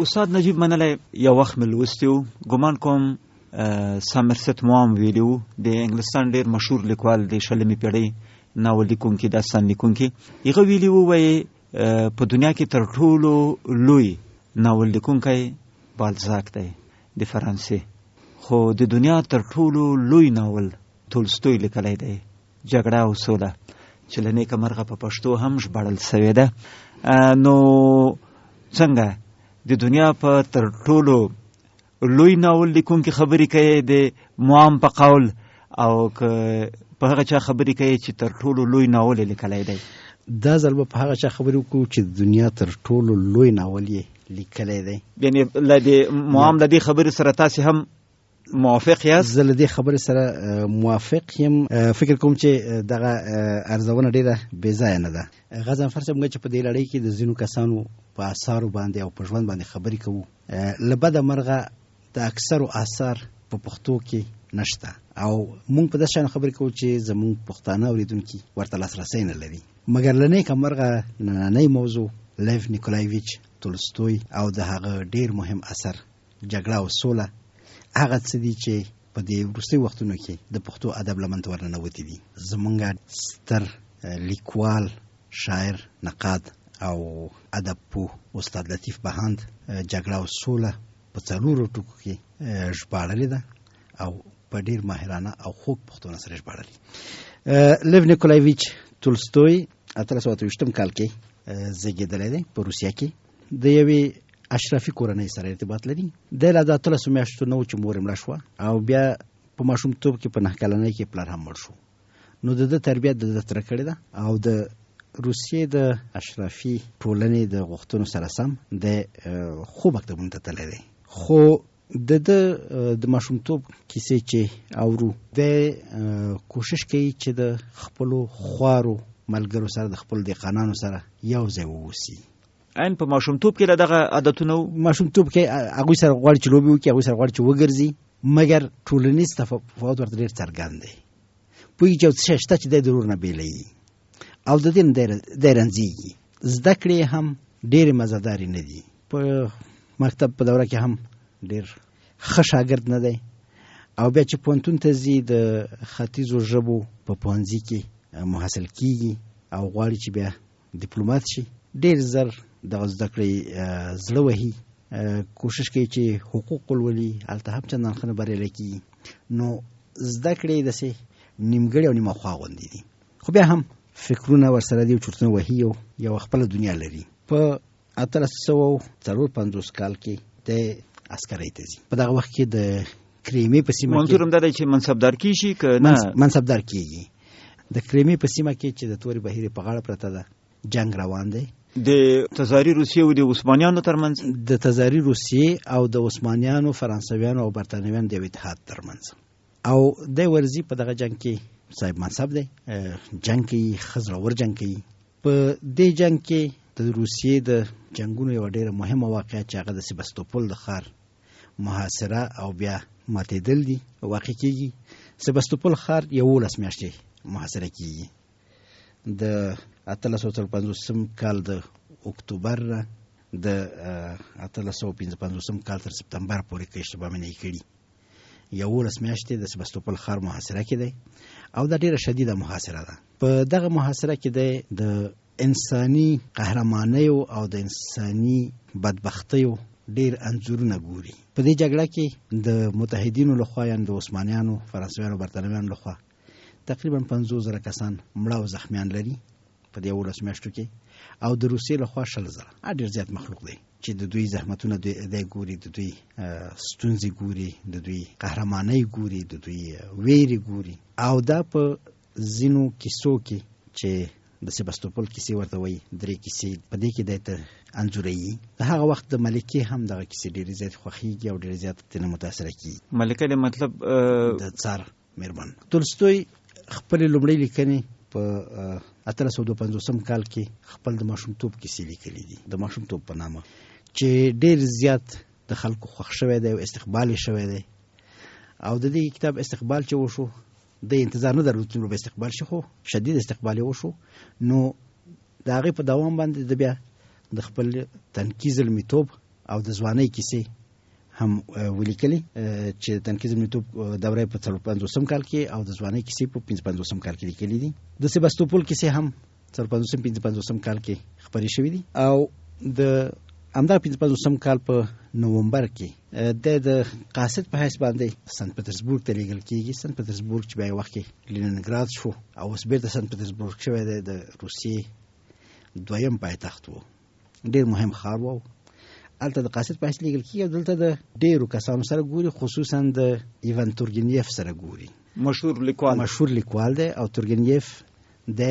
استاد نجیب منلی یو وخت مې لوستی و، ګمان کوم سامرست موام ویلي و، د انګلستان ډېر مشهور لیکوال د 20مې پیړۍ ناول لیکونکي، داستان لیکونکي. هغه ویلي و وایي په دنیا کې تر ټولو لوی ناول لیکونکی بالزاک دی د فرانسې، خو د دنیا تر ټولو لوی ناول تولستوی لیکلی دی، جګړه او سوله، چې له نیکه مرغه په پښتو هم ژباړل سوې ده. نو څنګه د دنیا په تر ټولو لوی ناول لیکونکي خبرې کوي د موام په قول، او که په هغه چا خبرې کوي چې تر ټولو لوی ناول یې لیکلی دی؟ دا ځل به په هغه چا خبرې وکړو چې د دنیا تر ټولو لوی ناول یې لیکلی دی. یعنې له دې موام له دې خبرې سره تاسې هم موافق یاست؟ زه له دې خبرې سره موافق یم. فکر کوم چې دغه ارزونه ډېره بې ځایه نه ده. غضنفر صاحب موږ چې په دې لړۍ کې د ځینو کسانو په آثارو باندې او په ژوند باندې خبرې کوو، له بده مرغه د اکثرو آثار په پښتو کې نشته، او موږ په داسې شان خبرې کوو چې زموږ پښتانه اورېدونکي ورته لاسرسی نه لري. مګر له نیکه مرغه نننۍ موضوع لیو نیکولایویچ تولستوی او د هغه ډېر مهم اثر جګړه او سوله هغه څه دي چې په دې وروستي وختونو کې د پښتو ادب لمن ته ورننوتي دي. زمونږ ستر لیکوال، شاعر، نقاد او ادب پوه استاد لطیف بهاند جګړه او سوله په 4 ټکو کې ژباړلې ده او په ډېر ماهرانه او خوږ پښتو سره ژباړلې. لیو نیکولایویچ تولستوی 1828 کال کې زیږېدلی دی په روسیه کې. د یوې اشرافي کورنۍ سره ارتباط لري. د لا د 13 میاشتو نه و چې مور یې مړه شوه، او بیا په ماشومتوب کې په 9 کلنۍ کې پلار هم مړ شو. نو د ده تربیت د ده تره کړې ده، او د روسیې د اشرافي ټولنې د غوښتنو سره سم د خو مکتبونو ته تللی دی. خو د ماشومتوب کیسې چې اورو، د کوشش کوي چې د خپلو خوارو ملګرو سره، د خپل دهقانانو سره یو ځای واوسي. عین په ماشومتوب کې دغه عادتونه وو. ماشومتوب کې هغوی سره غواړي چې لوبې وکړي، هغوی سره غواړي چې وګرځي، مګر ټولنیز تفاوت ورته ډېر څرګند دی. پوهېږي چې یو څه شته چې دی د ورور نه بېلوي، او د دې نه دی رنځېږي. زده کړې هم ډېرې مزهدارې نه دي. په مکتب په دوره کې هم ډېر ښه شاګرد نه دی، او بیا چې پوهنتون ته ځي د ختیځو ژبو په پوهنځي کې محصل کېږي او غواړي چې بیا ډیپلومات شي، ډېر زر دغه زده کړې زړه وهي. کوشش کوي چې حقوق ولولي، هلته هم چندان ښه نه بریالی کېږي. نو زده کړې داسې نیمګړې او نیمه خوا غوندې دي، خو بیا هم فکرونه ورسره دي او چورتونه وهي او یوه خپله دنیا لري. په 1854 کال کې د عسکرۍ ته ځي. په دغه وخت کې د کریمې په سیمه کې، منظور هم دا دی چې منصبدار کېږي که نه؟ منصبدار کېږي. د کریمې په سیمه کې چې د تورې بهیرې په غاړه پرته ده، جنگ روان دی د تزاري روسیې او د عثمانیانو ترمنځ، د تزاري روسیې او د عثمانیانو، فرانسویانو او برتانویانو د یو اتحاد ترمنځ. او د ورزي په دغه جنگ کې صاحب منصب دی، جنگ کوي، ښه زړور جنگ کوي. په دې جنگ کې د روسیې د جنگونو یوه ډېره مهمه واقعه چې هغه د سبستوپول د ښار محاصره او بیا ماتېدل دي واقع کېږي. سبستوپول ښار 11 میاشتې محاصره کېږي. د 1854 کال د اکتوبر نه د 1855 کال تر سپتمبر پورې که اشتباه مې نه کړي 11 میاشتې د سبستوپول ښار محاصره کې دی، او دا ډېره شدیده محاصره ده. په دغه محاصره کې دی د انساني قهرمانیو او د انساني بدبختیو ډېر انځورونه ګوري. په دې جګړه کې د متحدینو لخوا، یعنې د عثمانیانو، فرانسویانو، برتانویانو لخوا تقریبا 50,000 کسان مړه او زخمیان لري په دې 11 میاشتو کې، او د روسیې لخوا 60,000. ډېر زیات مخلوق دی چې د دوی زحمتونه دی ګوري، د دوی ستونزې ګوري، د دوی قهرمانۍ ګوري، د دوی ویرې ګوري. او دا په ځینو کیسو کې چې د سبستوپول کیسې ورته وایي، 3 کیسې په دې کې دی ته انځوروي. د هغه وخت د ملکې هم دغه کیسې ډېرې زیات خوښېږي او ډېرې زیات ترې متاثره کېږي. ملکه د مطلب د څار مېرمن. تولستوی خپلې لومړۍ لیکنې په 1852 کال کې خپل د ماشومتوب کیسې لیکلي دي، د ماشومتوب په نامه، چې ډېر زیات د خلکو خوښ شوی دی او استقبال یې شوی دی. او د دې کتاب استقبال چې وشو، د انتظار نه درلود چې به استقبال شي، خو شدید استقبال یې وشو. نو د هغې په دوام باندې د بیا د خپل تنکي زلمیتوب او د ځوانۍ کیسې هم ولیکلي چې تنقید زمینتوب دوره په 55 کال کې او د ځوانۍ کیسې په 55 کال کې لیکلي دي. د سیباستوپول کیسې هم 55 کال کې خبرې شوې دي او د همدا 55 کال په نومبر کې د قاصد په حیث باندې سنت پټرزبورګ ته لیږل کیږي. سنت پټرزبورګ چې بیا وخت کې لینینګراد شو او اوس بیرته سنت پټرزبورګ شوی دی، د روسیې دویم پایتخت و، ډیر مهم ښار و. هلته د قاصد په حیث لیږل کیږي او دلته د ډیرو کسانو سره ګوري، خصوصا د ایوان تورګنیف سره ګوري. مشهور لیکوال دی او تورګنیف د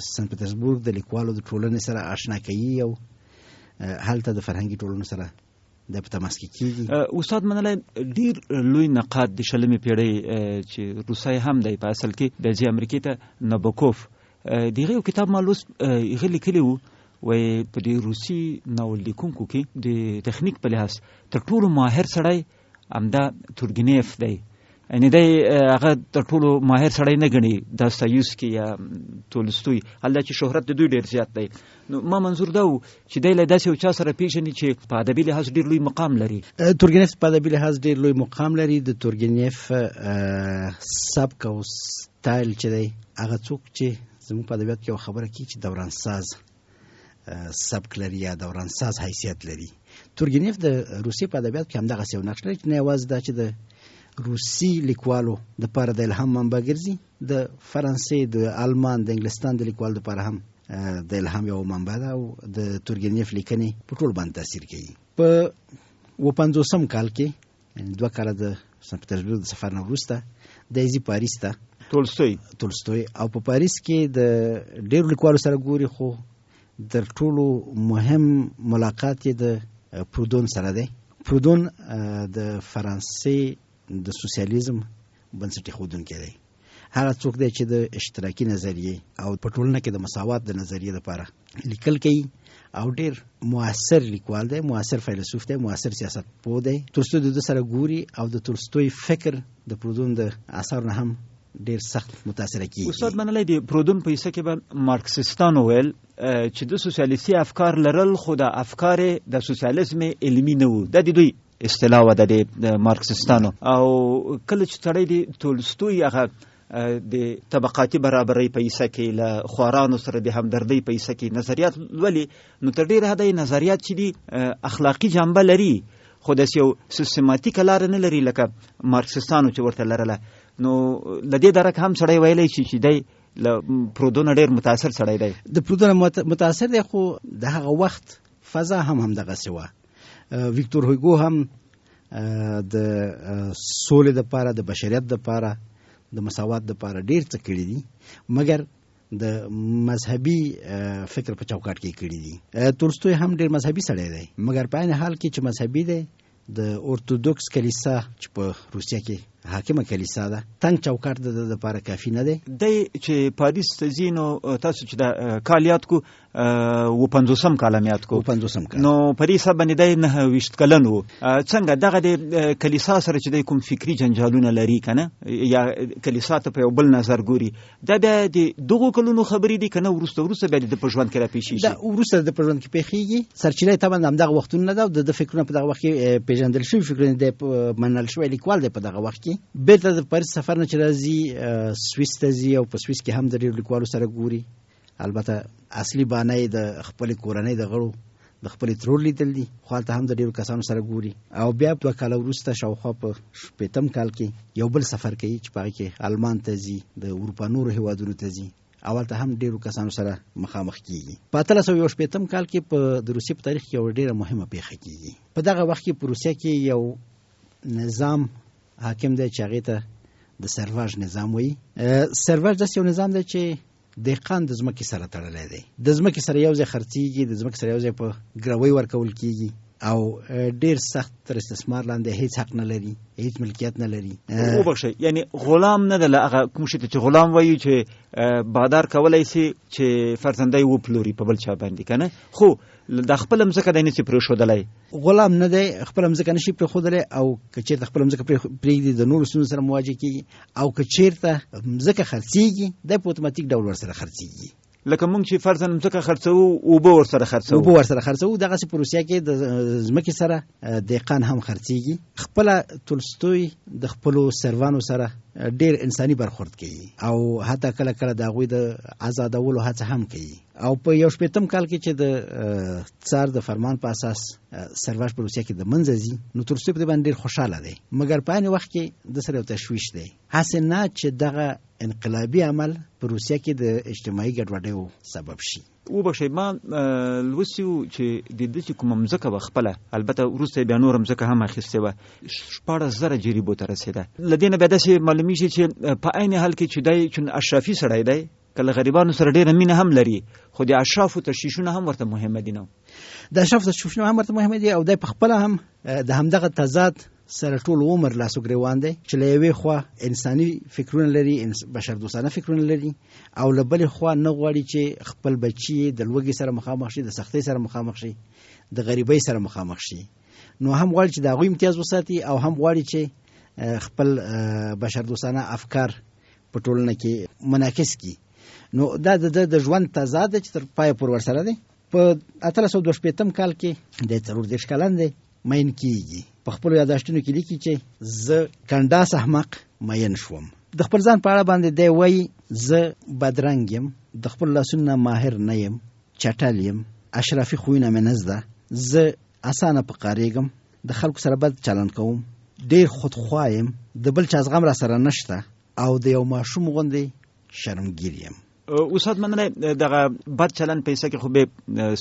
سنت پټرزبورګ د لیکوالو د ټولنې سره آشنا کوي او هلته د فرهنګي ټولنو سره د په تماس کې کیږي. استاد منلای ډیر لوی نقاد د شلمې پیړۍ چې روسای هم دی په اصل کې د امریکا ته نابوکوف دغه یو کتاب مالوس غلی کلی وو وای په دې روسي ناول لیکونکو کې د تخنیک په لحاظ تر ټولو ماهر سړی امدا تورګنیف دی. یعنی دی هغه تر ټولو ماهر سړی نه ګڼي داستایوسکي یا تولستوی، هلته چې شهرت د دوی ډیر زیات دی. نو ما منظور دا و چې دی له داسې یو چا سره پیژني چې په ادبي لحاظ ډیر لوی مقام لري. تورګنیف په ادبي لحاظ ډیر لوی مقام لري. د تورګنیف سبک او سټایل چې دی هغه څوک چې زموږ په ادبیات کې یو خبره کوي چې دوران ساز سبک لري یا دوران ساز حیثیت لري. تورګنیف د روسي په ادبیات کې همدغه یو نقش لري چې نه یوازې دا چې د روسي لیکوالو د لپاره د الهام منبع ګرځي، د فرانسې، د آلمان، د انګلستان د لیکوالو لپاره هم د الهام یو منبع ده او د تورګنیف لیکنې په ټول باندې تاثیر کوي. په 55 کال کې 2 کاله د سنت پټرزبورګ د سفر نه وروسته د ایزي پاریس ته تولستوی او په پاریس کې د ډیرو لیکوالو سره ګوري، خو در ټولو مهم ملاقات یې د پرودون سره دی. پرودون د فرانسې د سوسیالیزم بنسټ ایښودونکی دی. هغه څوک دی چې د اشتراکي نظریې او په ټولنه کې د مساوات د نظریې لپاره لیکل کوي او ډیر موثر لیکوال دی، موثر فیلسوف دی، موثر سیاست پوه دی. تولستوی د سره ګوري او د تولستوی فکر د پرودون د آثار نه هم ډیر سخت متاثر کیږي. استاد منلای دی پرودون په حصہ کې به مارکسیستانو ویل چې د سوسیالیستي افکار لرل، خو د افکار د سوسیالیزم علمي نه وو. د دوی اصطلاح و د مارکسیستانو. او کله چې تړي دی تولستوی هغه د طبقاتي برابرۍ په حصہ کې له خوارانو سره د همدردۍ په حصہ کې نظریات ولي، نو تر ډیره حد نظریات چې دي اخلاقی جنبه لري، خو د یو سیستماتیک لار نه لري لکه مارکسیستانو چې ورته لرله. نو لدې درک هم سړی ویلی چې دی له پرودون ډیر متاثر سړی دی. د پرودون متاثر دی، خو د هغه وخت فضا هم دغسې وه. ویکتور هوګو هم د سولې دپاره، د بشریت دپاره، د مساوات دپاره ډیر څه کړي دي، مګر د مذهبي فکر په چوکاټ کې کړي دي. تولستوی هم ډیر مذهبي سړی دی، مګر په عین حال کې چې مذهبي دی، د اورتودوکس کلیسا چې په روسیه کې حاکمه کلیسا ده، تنگ چوکاټ د لپاره کافی نه دی. دی چې پاریس ته ځي، نو تاسو چې د کال یاد کو 55 کال یاد کو، 55 کال، نو پاریس باندې دی 29 کلن وو. څنګه دغه د کلیسا سره چې دی کوم فکری جنجالونه لري کنه، یا کلیسا ته په یو بل نظر ګوري، دا بیا د دغه کلونو خبرې دي کنه، ورسته بیا د پژوند کې را پیښیږي. دا ورسته د پژوند کې پیښیږي. سرچینه طبعا همدغه وختونه نه ده، د فکرونه په دغه وخت کې پیژندل شوی، فکرونه د منل شوی لیکوال دی په دغه وخت کې. بیرته د پاریس سفر نه چې راځي سویس ته ځي او په سویس کې هم د ډېرو لیکوالو سره ګوري. البته اصلي بانه د خپل کورنۍ د غړو د خپل ترور لیدل دي، خو هلته هم د ډېرو کسانو سره ګوري. او بیا 2 کاله وروسته شاوخوا په 80 کال کې یو بل سفر کوي چې په هغې کې آلمان ته ځي، د اروپا نورو هېوادونو ته ځي او هلته هم ډېرو کسانو سره مخامخ کېږي. په 1880 کال کې په د روسیې په تاریخ کې یو ډېره مهمه پیښه کېږي. په دغه وخت کې په روسیه کې یو نظام حاکم دی چې هغې ته د سرواژ نظام وایي. سرواژ داسې یو نظام دی چې دهقان د ځمکې سره تړلی دی، د ځمکې سره یو ځای خرڅېږي، د ځمکې سره یو ځای په ګروۍ ورکول کېږي او ډیر سخت تر استثمار لاندې، هیڅ حق نه لري، هیڅ ملکیت نه لري. وبخښئ، یعنی غلام نه ده، هغه کوم شي ته چې غلام وایي چې بادار کولی شي چې فرزندی وپلوري په بل چا باندې کنه، خو د خپل مځکه دی نشي پرېښودلی. غلام نه دی، خپل مځکه نشي پرېښودلی، او که چېرته خپل مځکه پرېږدي د نورو ستونزو سره مواجه کېږي، او که چېرته مځکه خرڅېږي دی په اتوماتیک ډول ورسره خرڅېږي. لکه مونږ چې فرضاً مځکه خرڅوو اوبه ورسره خرڅوو دغسې په روسیه کې د ځمکې سره دهقان هم خرڅېږي. خپله تولستوی د خپلو سروانو سره ډېر انساني برخورد کوي او حتی کله کله د هغوی د آزادولو هڅه هم کوي. او په 19 کال کې چې د څار د فرمان په اساس سرواش په روسیه کې د منځه ځي، نو تولستوی په دې باندې ډېر خوشحاله دی، مګر په عین وخت کې د سره یو تشویش دی، هسې نه چې دغه انقلابي عمل په روسیه کې د اجتماعي ګډوډیو سبب شي. وبخښئ، ما لوستي وو چې د دې چې کومه مځکه به خپله، البته وروسته بیا نوره مځکه هم اخیستې وه، 14,000 جریبو ته رسېده. له دې نه بیا داسې معلومیږي چې په عین حال کې چې دی چون اشرافي سړی دی، که له غریبانو سره ډېره مینه هم لري، خو د اشرافو تشویشونه هم ورته مهمه دي. نو د اشرافو تشویشونه هم ورته مهمه دي او دی پخپله هم د همدغه تضاد سره ټول عمر لاسو ګریوان دی چې له یوې خوا انساني فکرونه لري، بشردوستانه فکرونه لري، او له بلې خوا نه غواړي چې خپل بچي د لوږې سره مخامخ شي، د سختۍ سره مخامخ شي، د غریبۍ سره مخامخ شي. نو هم غواړي چې د هغوی امتیاز وساتي او هم غواړي چې خپل بشردوستانه افکار په ټولنه کې منعکس کړي. نو دا د ژوند تضاد چې تر پایه پورې ورسره دی. په 1822 کال کې د 34 کلن دی، مین کیږي. په خپل یاداشتونو کې لیکي چې زه کنډاس احمق مین شوم. د خپل ځان په اړه باندې دی وایي زه بدرنګ یم، د خپل لاسونو ماهر نه یم، چټل یم، اشرافي خویونه مې نه زده، زه اسانه پقارېږم، د خلکو سره بد چلند کوم، ډېر خودخوا یم، د بل چا زغم را سره نشته او د یو ماشوم غوندې شرمګیر یم. استاد مننه، دغه بد چلند په حصه کې خو به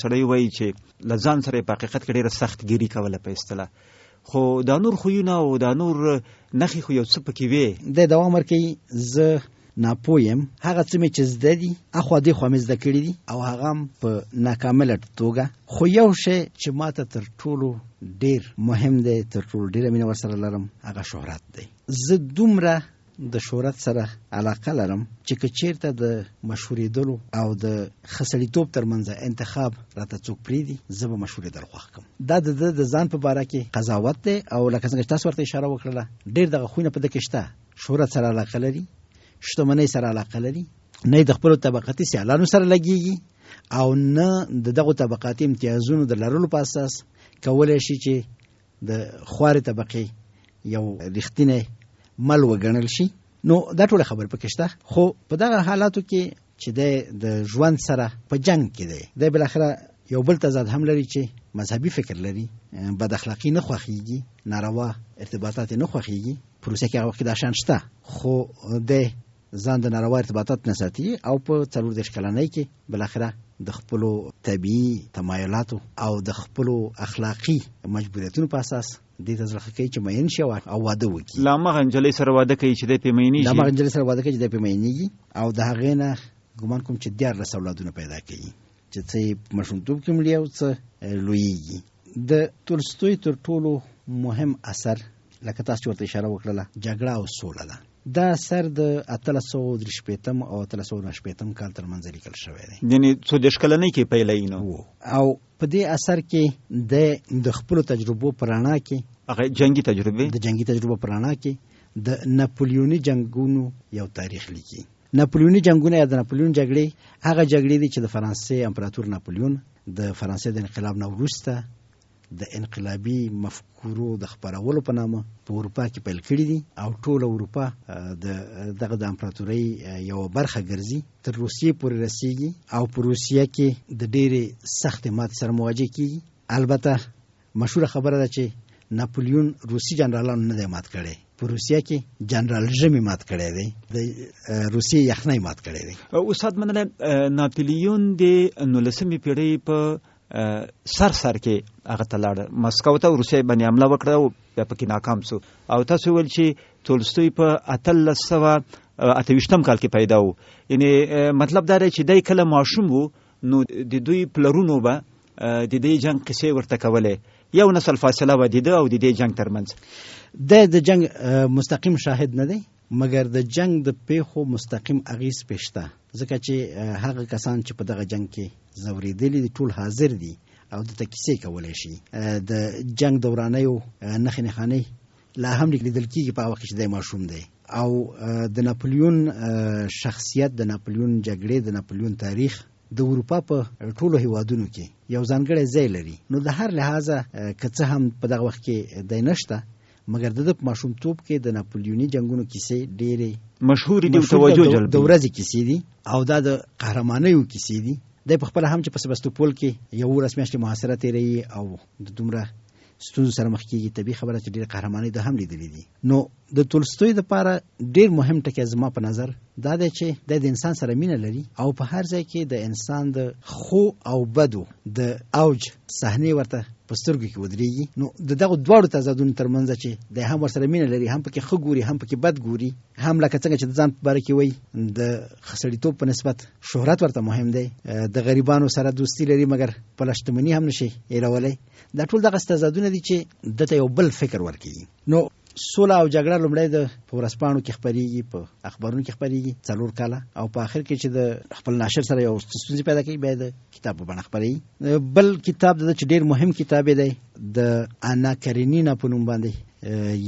سړی وایي چې له ځان سره په حقیقت کې ډېره سختګیري کوله په اصطلاح، خو دا نور خویونه او دا نور نښې خو یو څه پکې وې. دی دوام ورکوي زه ناپوه یم، هغه څه مې چې زده دي اخوا دې خوا مې زده کړي دي او هغه هم په ناکامله توګه، خو یو شی چې ماته تر ټولو ډېر مهم دی، تر ټولو ډېره مینه ورسره لرم، هغه شهرت دی. زه دومره د شهرت سره علاقه لرم چې که چیرته د مشهورېدلو او د ښه سړیتوب ترمنځ انتخاب راته څوک پرېږدي، زه به مشهورېدل خوښ کړم. دا د ځان په باره کې قضاوت دی او لکه څنګه چې تاسو ورته اشاره وکړله، ډېر دغه خویونه په ده کې شته. شهرت سره علاقه لري، شتمنۍ سره علاقه لري، نه د خپلو طبقاتي سیالانو سره لګېږي او نه د دغو طبقاتي امتیازونو د لرلو په اساس کولی شي چې د خوارې طبقې یو رښتینی مل وګڼل شي. نو دا ټول خبر پکې شته، خو په دغه حالاتو کې چې د ژوند سره په جنگ کې دی، د بلاخره یو بل تضاد هم لري چې مذهبي فکر لري، بد اخلاقی نه خوښیږي، ناروا ارتباطات نه خوښیږي. په روسیه کې هغه وخت دا شان شته، خو د ځان د ناروا ارتباطات نه ساتي او په 34 کلنۍ کې بلاخره د خپلو طبیعي تمایلاتو او د خپلو اخلاقی مجبوریتونو په اساس دې ته زړه کوي چې مین شي او واده وکړي. لا مغه نجلۍ سره واده کوي چې د پیمینیږي، لا مغه نجلۍ سره واده کوي چې د پیمینیږي او د هغې نه ګمان کوم چې 14 اولادونه پیدا کوي چې څه مشروطیت کې ملي او څه لویږي. د تولستوی تر ټولو مهم اثر لکه تاسو ورته اشاره وکړله جګړه او سوله ده. دا اثر د 1830 او 1890 کال ترمنځ لیکل شوی دی، یعنی 14 کلنۍ کې پیلای نو. او په دې اثر کې د خپل تجربو پرانا کې هغه جنگي تجربه، د جنگي تجربه پرانا کې د ناپولیونی جنگونو یو تاریخ لیکي. ناپولیونی جنگونه یا د ناپولیون جګړې هغه جګړې دي چې د فرانسې امپراتور ناپولیون د فرانسې د انقلاب نه وروسته د انقلابي مفکورو د خپرولو په نامه په اروپا کې پیل کړي دي او ټول اروپا د امپراتورۍ یو برخه ګرځي، تر روسیې پورې رسیږي او په روسیه کې د ډېرې سختې ماتې سره مواجه کیږي. البته مشهوره خبره ده چې ناپولیون روسي جنرالانو نه دی مات کړی، په روسیه کې جنرال ژمی مات کړی دی، د روسیې یخنۍ مات کړی دی. استاد مننه، ناپولیون د 19مې پیړۍ په سر کې هغه ته لاړ، مسکو ته روسیې باندې حمله وکړه او بیا پکې ناکام شو. او تاسو ویل چې تولستوی په 1828 کال کې پیدا و، یعنی مطلب دا دی چې دای کله ماشوم وو نو د دوی پلرونو به د دې جنگ قصې ورته کولې، یو نسل فاصله و د او د دې جنگ ترمنځ. د جنگ مستقیم شاهد نه دی، مګر د جنگ د پیښو مستقیم اغیز پېشته، ځکه چې هغه کسان چې په دغه جنگ کې زوریدلي دي ټول حاضر دي او د کیسې کولای شي. د جنگ دورانیو نښې نښانې لا هم لیدل کېږي په هغه وخت چې د ماشوم دی او د ناپلیون شخصیت، د ناپلیون جګړې، د ناپلیون تاریخ د اروپا په ټولو هیوادونو کې یو ځانګړی ځای لري. نو د هر لحاظه که څه هم په دغه وخت کې دی نشته، مګر د په ماشومتوب کې د ناپلیوني جنگونو کیسې ډېرې مشهور دي، توجه جلبوي. د ورځې کیسې دي او دا د قهرمانیو کیسې دي. د په خپل هم چې په سباستوپول کې یو ورځ میاشتې محاصره تیروي او د دومره ستونزو سره مخ کېږي، طبیعي خبره چې ډېرې قهرمانۍ د هم لیدلې دي. نو د تولستوی دپاره ډېر مهم ټکی زما په نظر دا دی چې د انسان سره مینه لري او په هر ځای کې د انسان د خو او بدو د اوج صحنې ورته په سترګو کې ودرېږي. نو د دغه دواړو تضادونو ترمنځ چې د هم ورسره مینه لري، هم پکې ښه ګوري، هم پکې بد ګوري، هم لکه څنګه چې د ځان په باره کې وایي د سړیتوب په نسبت شهرت ورته مهم دی، د غریبانو سره دوستي لري مګر خپله شتمني هم نشي هېرولی. دا ټول دغه تضادونه دي چې دته یو بل فکر ورکوي. نو سوله او جګړه لومړی د په ورځپاڼو کې خپرېږي، په اخبارونو کې خپرېږي 4 کاله، او په آخر کې چې د خپل ناشر سره یو ستونزې پیدا کوي بیا د کتاب په بڼه خپرېږي. بل کتاب د چې ډېر مهم کتاب دی د انا کارینینا په نوم باندې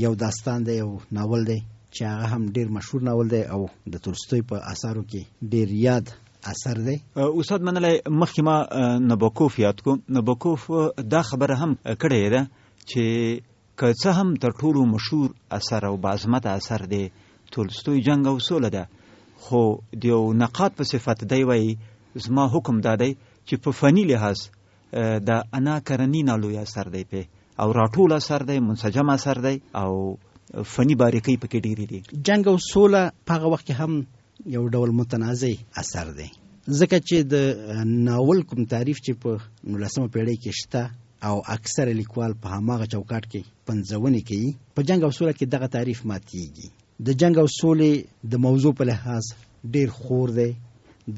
یو داستان دی، یو ناول دی چې هغه هم ډېر مشهور ناول دی او د تولستوی په اثارو کې ډېر یاد اثر دی. استاد منلی مخکې ما نبوکوف یاد کو. نبوکوف دا خبره هم کړې ده چې که څه هم تر ټولو مشهور اثر او باعظمته اثر دی تولستوی جنگ او سوله ده، خو د یو نقاد په صفت دی وایي زما حکم دا دی چې په فني لحاظ د انا کارینینا لوی اثر دی په او راټول اثر دی، منسجم اثر دی او فني باریکۍ پکې ډېرې دي. جنگ او سوله په هغه وخت کې هم یو ډول متنازع اثر دی، ځکه چې د ناول کوم تعریف چې په 19مه پیړۍ کې شته او اکثر لیکوال په هماغه چوکاټ کې پنځونې کوي، په جنگ او سوله کې دغه تعریف ماتیږي. د جنگ او سولې د موضوع په لحاظ ډېر خور دی،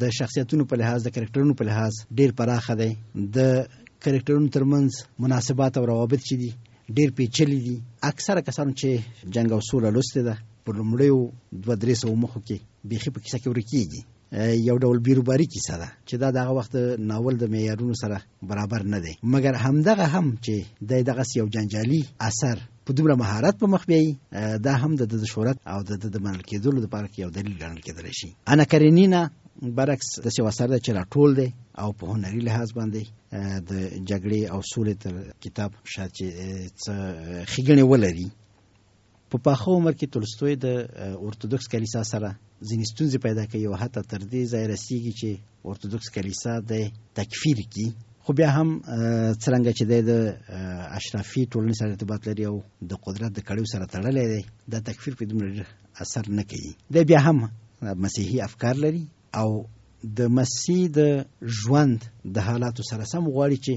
د شخصیتونو په لحاظ، د کرکټرونو په لحاظ ډېر پراخه دی، د کرکټرونو ترمنځ مناسبات او روابط چې دي ډېر پیچلي دي. اکثره کسانو چې جنگ او سوله لوستې ده په لومړیو 200-300 مخو کې بیخي په کیسه کې ورکېږي. یو ډول بیروباري کیسه ده چې دا دغه وخت ناول د معیارونو سره برابر نه دی، مګر همدغه هم چې دغسې یو جنجالي اثر په دومره مهارت په مخ بیایي، دا هم د شهرت او د منل کېدلو دپاره کې یو دلیل ګڼل کېدلی شي. انا کارینینا برعکس داسې یو اثر دی چې راټول دی او په هنري لحاظ باندې د جګړې او سولې تر کتاب شاید چې څه ښېګڼې ولري. په پاخه عمر کې تولستوی د ارتودکس کلیسا سره ځینې ستونزې پیدا کوي او حتی تر دې ځای رسیږي چې ارتودکس کلیسا د تکفیر کړي، خو بیا هم څرنګه چې د اشرافي ټولنې سره ارتباط لري او د قدرت د کړیو سره تړلی دی، دا تکفیر په دومره اثر نه کوي. دی بیا هم مسیحي افکار لري او د مسیح د ژوند د حالاتو سره سم غواړي چې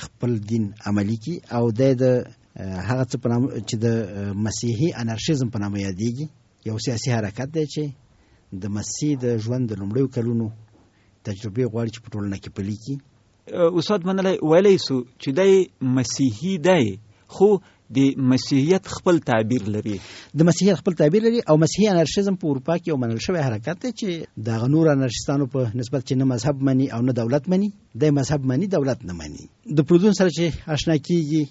خپل دین عملي کړي او د هغه څه په نامه چې د مسیحي انارشیزم په نامه یادېږي، یو سیاسي حرکت دی چې د مسیح د ژوند د لومړیو کلونو تجربې غواړي چې په ټولنه کې پلي کړي. استاد منلی ویلی سو چې دی مسیحي دی، خو د مسیحیت خپل تعبیر لري. د مسیحیت خپل تعبیر لري او مسیحي انارشیزم په اروپا کې یو منل شوی حرکت دی چې دغه نور انارشیستانو په نسبت چې نه مذهب مني او نه دولت مني، دی مذهب مني دولت نه مني. د پروتون سره چې آشنا کیږي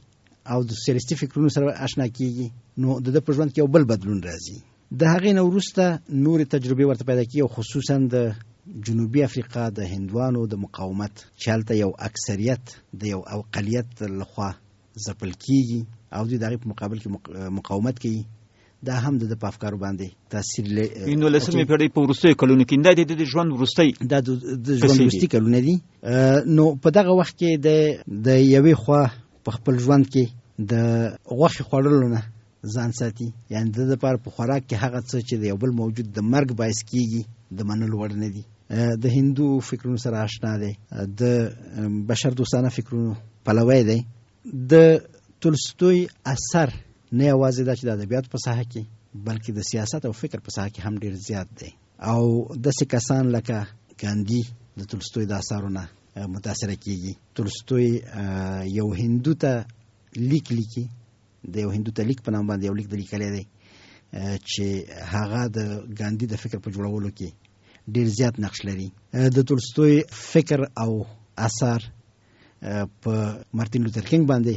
او د سوسیالیستي فکرونو سره آشنا کیږي، نو د په ژوند کې یو بل بدلون راځي. د هغې نه وروسته نورې تجربې ورته پیدا کیږي او خصوصا د جنوبي افریقا د هندوانو د مقاومت چې هلته یو اکثریت د یو اقلیت لخوا ځپل کیږي او دوی د هغې په مقابل کې مقاومت کوي، دا هم د په افکارو باندې تاثیر لري. 19مې پیړۍ په وروستیو کلونو کې دا د ژوند وروستۍ وروستي کلونه دي. نو په دغه وخت کې د یوې خوا په خپل ژوند کې د غوښې خوړلو نه ځان ساتي، یعنی د لپاره په خوراک کې هغه څه چې د یو بل موجود د مرګ باعث کیږي د منلو وړ نه دي. د هندو فکرونو سره آشنا دی، د بشر دوستانه فکرونو پلوی دی. د تولستوی اثر نه یوازې دا چې د ادبیاتو په ساحه کې بلکې د سیاست او فکر په ساحه کې هم ډیر زیات دی او داسې کسان لکه ګاندي د تولستوی د اثارو نه متاثره کیږي. تولستوی یو هندو ته لیکي، د یو هندو ته لیک په نام باندې یو لیک د لیکلی دی چې هغه د ګاندي د فکر په جوړولو کې ډیر زیات نقش لري. د تولستوی فکر او اثار په مارتین لوتر کینګ باندې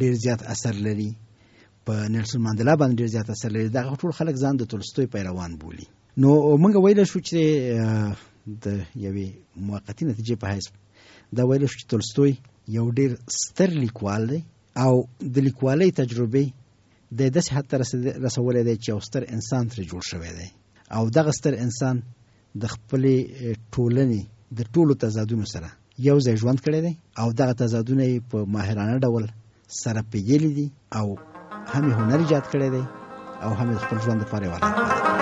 ډیر زیات اثر لري، په نیلسن ماندلا باندې ډیر زیات اثر لري. دا ټول خلک ځان د تولستوی پیروان بولي. نو موږ ویل شو چې د یوې موقتي نتیجې په حیث دا ویل شو چې تولستوی یو ډیر ستر لیکوال دی او د لیکوالۍ تجربه د داسې حد ته رسولی دی چې یو ستر انسان ترې جوړ شوی دی او دغه ستر انسان د خپلې ټولنې د ټولو تضادونو سره یو ځای ژوند کړی دی او دغه تضادونه یې په ماهرانه ډول سره پیږلي دي او هم یې هنر ایجاد کړی دی او هم یې خپل ژوند لپاره یې